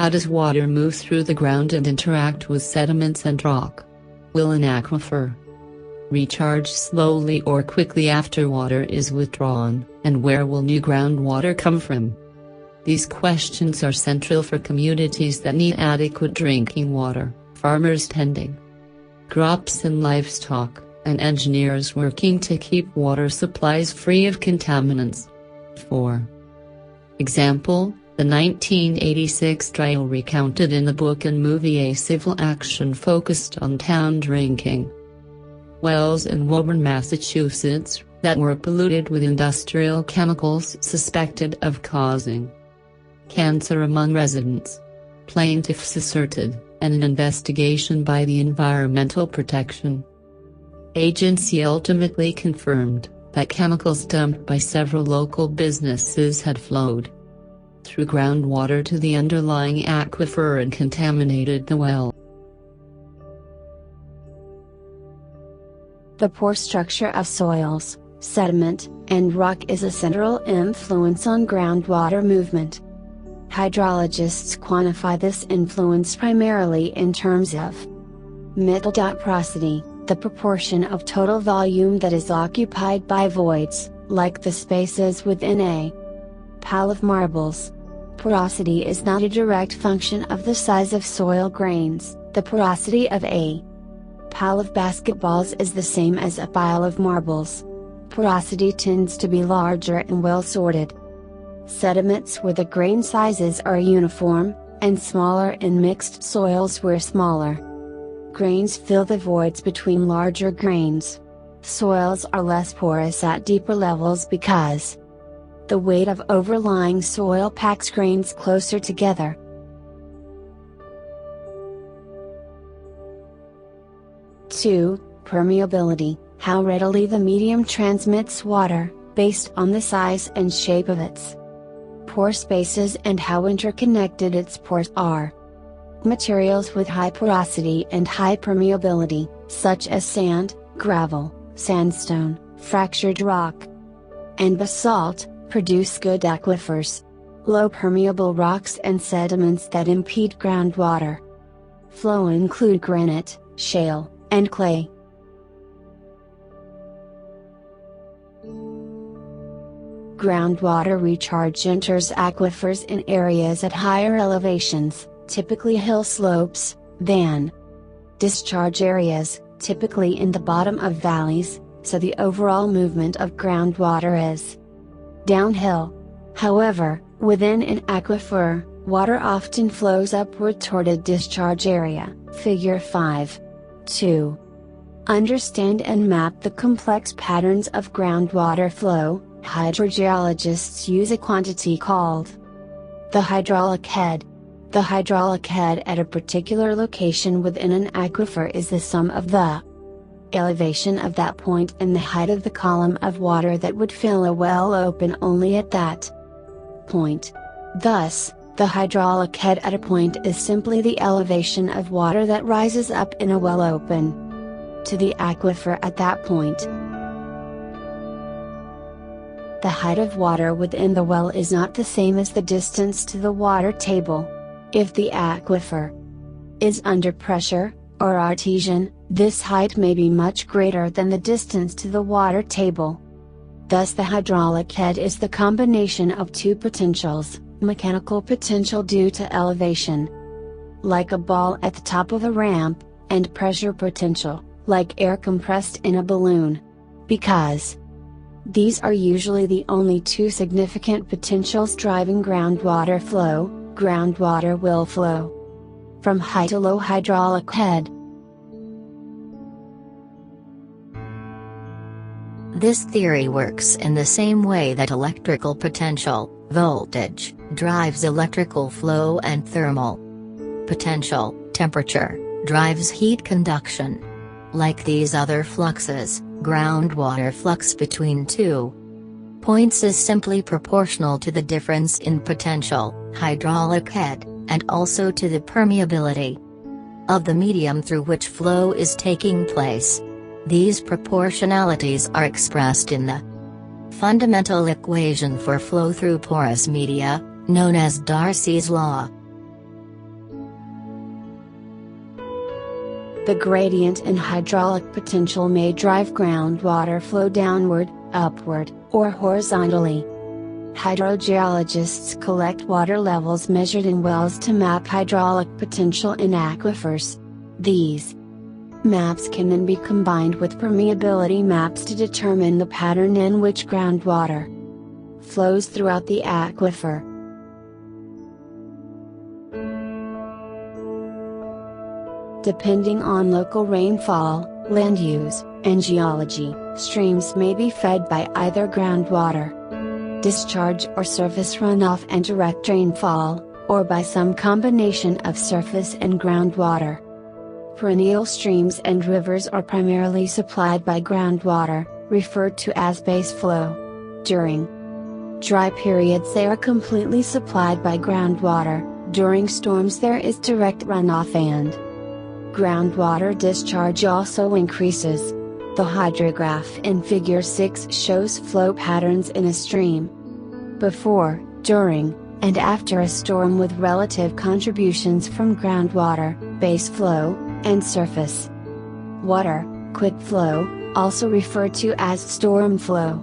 How does water move through the ground and interact with sediments and rock? Will an aquifer recharge slowly or quickly after water is withdrawn, and where will new groundwater come from? These questions are central for communities that need adequate drinking water, farmers tending crops and livestock, and engineers working to keep water supplies free of contaminants. For example, the 1986 trial recounted in the book and movie A Civil Action focused on town drinking wells in Woburn, Massachusetts, that were polluted with industrial chemicals suspected of causing cancer among residents. Plaintiffs asserted, and an investigation by the Environmental Protection Agency ultimately confirmed, that chemicals dumped by several local businesses had flowed through groundwater to the underlying aquifer and contaminated the well. The pore structure of soils, sediment, and rock is a central influence on groundwater movement. Hydrologists quantify this influence primarily in terms of porosity, the proportion of total volume that is occupied by voids, like the spaces within a pile of marbles. Porosity is not a direct function of the size of soil grains. The porosity of a pile of basketballs is the same as a pile of marbles. Porosity tends to be larger and well sorted sediments where the grain sizes are uniform, and smaller in mixed soils where smaller grains fill the voids between larger grains. Soils are less porous at deeper levels because the weight of overlying soil packs grains closer together. Two, permeability, how readily the medium transmits water, based on the size and shape of its pore spaces and how interconnected its pores are. Materials with high porosity and high permeability, such as sand, gravel, sandstone, fractured rock, and basalt, produce good aquifers. Low permeable rocks and sediments that impede groundwater flow include granite, shale, and clay. Groundwater recharge enters aquifers in areas at higher elevations, typically hill slopes, than discharge areas, typically in the bottom of valleys, so the overall movement of groundwater is downhill. However, within an aquifer, water often flows upward toward a discharge area, Figure 5. 2. Understand and map the complex patterns of groundwater flow. Hydrogeologists use a quantity called the hydraulic head. The hydraulic head at a particular location within an aquifer is the sum of the elevation of that point and the height of the column of water that would fill a well open only at that point. Thus, the hydraulic head at a point is simply the elevation of water that rises up in a well open to the aquifer at that point. The height of water within the well is not the same as the distance to the water table. If the aquifer is under pressure, or artesian, this height may be much greater than the distance to the water table. Thus the hydraulic head is the combination of two potentials, mechanical potential due to elevation, like a ball at the top of a ramp, and pressure potential, like air compressed in a balloon. Because these are usually the only two significant potentials driving groundwater flow, groundwater will flow from high to low hydraulic head. This theory works in the same way that electrical potential, voltage, drives electrical flow and thermal potential, temperature, drives heat conduction. Like these other fluxes, groundwater flux between 2 points is simply proportional to the difference in potential, hydraulic head, and also to the permeability of the medium through which flow is taking place. These proportionalities are expressed in the fundamental equation for flow through porous media, known as Darcy's law. The gradient in hydraulic potential may drive groundwater flow downward, upward, or horizontally. Hydrogeologists collect water levels measured in wells to map hydraulic potential in aquifers. These maps can then be combined with permeability maps to determine the pattern in which groundwater flows throughout the aquifer. Depending on local rainfall, land use, and geology, streams may be fed by either groundwater discharge or surface runoff and direct rainfall, or by some combination of surface and groundwater. Perennial streams and rivers are primarily supplied by groundwater, referred to as base flow. During dry periods they are completely supplied by groundwater. During storms there is direct runoff and groundwater discharge also increases. The hydrograph in Figure 6 shows flow patterns in a stream before, during, and after a storm with relative contributions from groundwater, base flow, and surface water, quick flow, also referred to as storm flow.